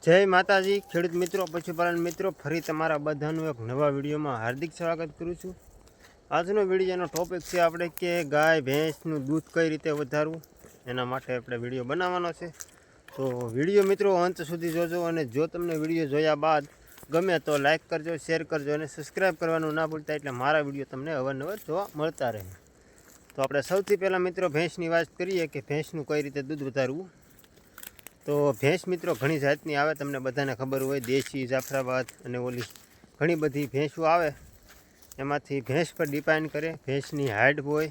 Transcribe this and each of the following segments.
જય માતાજી ખેડૂત મિત્રો, પશુપાલન મિત્રો, ફરી તમારા બધાનું એક નવા વિડીયોમાં હાર્દિક સ્વાગત કરું છું। આજનો વિડીયોનો ટોપિક છે આપણે કે ગાય ભેંસનું દૂધ કઈ રીતે વધારવું, એના માટે આપણે વિડીયો બનાવવાનો છે। તો વિડીયો મિત્રો અંત સુધી જોજો, અને જો તમને વિડીયો જોયા બાદ ગમે તો લાઇક કરજો, શેર કરજો અને સબસ્ક્રાઈબ કરવાનું ના ભૂલતા, એટલે મારા વિડીયો તમને અવારનવાર જોવા મળતા રહે। તો આપણે સૌથી પહેલાં મિત્રો ભેંસની વાત કરીએ કે ભેંસનું કઈ રીતે દૂધ વધારવું। તો ભેંસ મિત્રો ઘણી જાતની આવે, તમને બધાને ખબર હોય, દેશી, જાફરાબાદ અને ઓલી ઘણી બધી ભેંસો આવે। એમાંથી ભેંસ પર ડિપેન્ડ કરે, ભેંસની હાઇટ હોય,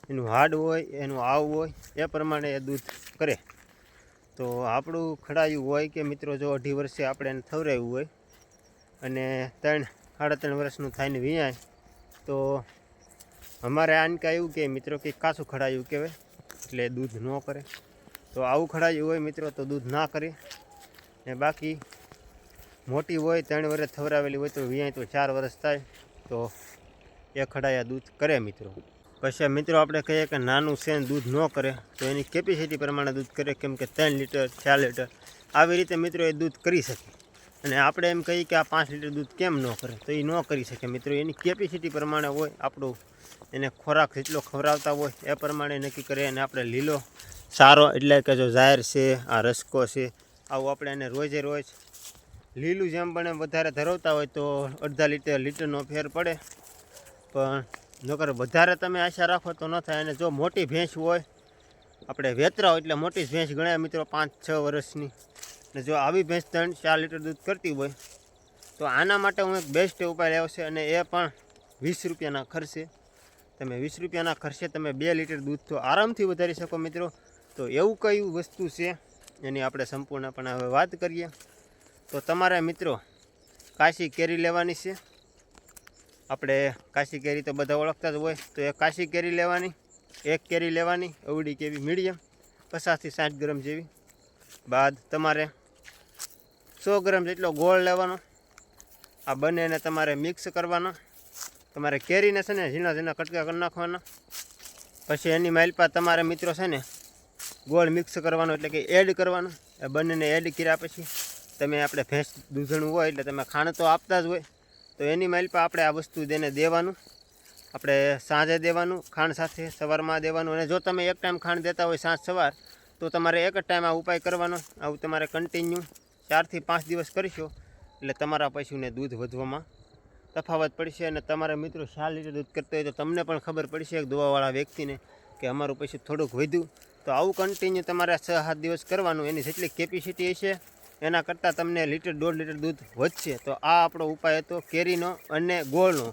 એનું હાડ હોય, એનું આવ હોય, એ પ્રમાણે એ દૂધ કરે। તો આપણું ખડાયું હોય કે મિત્રો જો 2.5 વર્ષે આપણે એને થવરાવ્યું હોય અને 3-3.5 વર્ષનું થઈને વીણાય, તો અમારે આનકા એવું કે મિત્રો કે કાચું ખડાયું કહેવાય, એટલે દૂધ ન કરે। તો આવું ખડાયું હોય મિત્રો તો દૂધ ના કરે, ને બાકી મોટી હોય 3 વર્ષ થવરાવેલી હોય તો વીણાય તો 4 વર્ષ થાય તો એ ખડાયા દૂધ કરે મિત્રો। પછી મિત્રો આપણે કહીએ કે નાનું છે ને દૂધ ન કરે, તો એની કેપેસિટી પ્રમાણે દૂધ કરે, કેમ કે 3 લીટર 4 લીટર આવી રીતે મિત્રો એ દૂધ કરી શકે। અને આપણે એમ કહીએ કે આ 5 લીટર દૂધ કેમ ન કરે, તો એ ન કરી શકે મિત્રો, એની કેપેસિટી પ્રમાણે હોય, આપણું એને ખોરાક જેટલો ખવડાવતા હોય એ પ્રમાણે નક્કી કરે। અને આપણે લીલો સારો એટલે કે જો જાહેર છે, આ રસકો છે, આવું આપણે એને રોજે રોજ લીલું જેમ બને વધારે ધરાવતા હોય તો 1/2 લીટરનો ફેર પડે, પણ નકર વધારે તમે આશા રાખો તો ન થાય। અને જો મોટી ભેંસ હોય, આપણે વેતરાઓ એટલે મોટી ભેંસ ગણાય મિત્રો 5-6 વર્ષની, ને જો આવી ભેંસ 3-4 લીટર દૂધ કરતી હોય, તો આના માટે હું એક બેસ્ટ ઉપાય લેવો છે, અને એ પણ 20 રૂપિયાના ખર્ચે। તમે 20 રૂપિયાના ખર્ચે તમે 2 લીટર દૂધ તો આરામથી વધારી શકો મિત્રો। તો એવું કયું વસ્તુ છે એની આપણે સંપૂર્ણપણે હવે વાત કરીએ। તો તમારે મિત્રો કાશી કેરી લેવાની છે। આપણે કાશી કેરી તો બધા ઓળખતા જ હોય, તો એ કાશી કેરી લેવાની, 1 કેરી લેવાની, અવડી કેવી મીડિયમ 50થી 60 ગ્રામ જેવી। બાદ તમારે 100 ગ્રામ જેટલો ગોળ લેવાનો, આ બંનેને તમારે મિક્સ કરવાનો। તમારે કેરીને છે ને ઝીણા ઝીણા કટકા કરી નાખવાના। પછી એની માલપા તમારે મિત્રો છે ને ગોળ મિક્સ કરવાનો, એટલે કે એડ કરવાનું। એ બંનેને એડ કર્યા પછી તમે આપણે ભેંસ દૂધણું હોય એટલે તમે ખાંડ તો આપતા જ હોય, તો એની માલપા આપણે આ વસ્તુ તેને દેવાનું। આપણે સાંજે દેવાનું ખાંડ સાથે, સવારમાં દેવાનું। અને જો તમે એક ટાઈમ ખાંડ દેતા હોય સાંજ સવાર, તો તમારે એક જ ટાઈમ આ ઉપાય કરવાનો। આવું તમારે કન્ટિન્યુ 4 થી 5 દિવસ કરીશો, એટલે તમારા પશુને દૂધ વધવામાં તફાવત પડશે। અને તમારા મિત્રો 4 લીટર દૂધ કરતા હોય તો તમને પણ ખબર પડશે એક દવાવાળા વ્યક્તિને કે અમારું પશુ થોડુંક વધ્યું। તો આવું કન્ટિન્યુ તમારે 6-7 દિવસ કરવાનું, એની જેટલી કેપેસિટી હશે એના કરતાં તમને 1.5 લીટર દૂધ વધશે। તો આ આપણો ઉપાય હતો કેરીનો અને ગોળનો।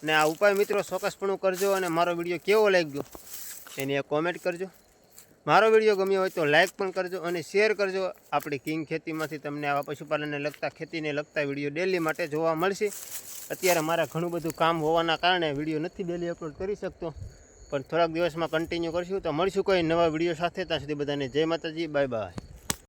અને આ ઉપાય મિત્રો ચોક્કસપણું કરજો, અને મારો વિડીયો કેવો લાગ્યો એની એક કોમેન્ટ કરજો। મારો વિડીયો ગમ્યો હોય તો લાઇક પણ કરજો અને શેર કરજો। આપણી કિંગ ખેતીમાંથી તમને આવા પશુપાલનને લગતા, ખેતીને લગતા વિડીયો ડેલી માટે જોવા મળશે। અત્યારે મારા ઘણું બધું કામ હોવાના કારણે વિડીયો નથી ડેલી અપલોડ કરી શકતો, પણ થોડાક દિવસમાં કન્ટિન્યુ કરશું। તો મળશું કોઈ નવા વિડીયો સાથે, ત્યાં સુધી બધાને જય માતાજી, બાય બાય।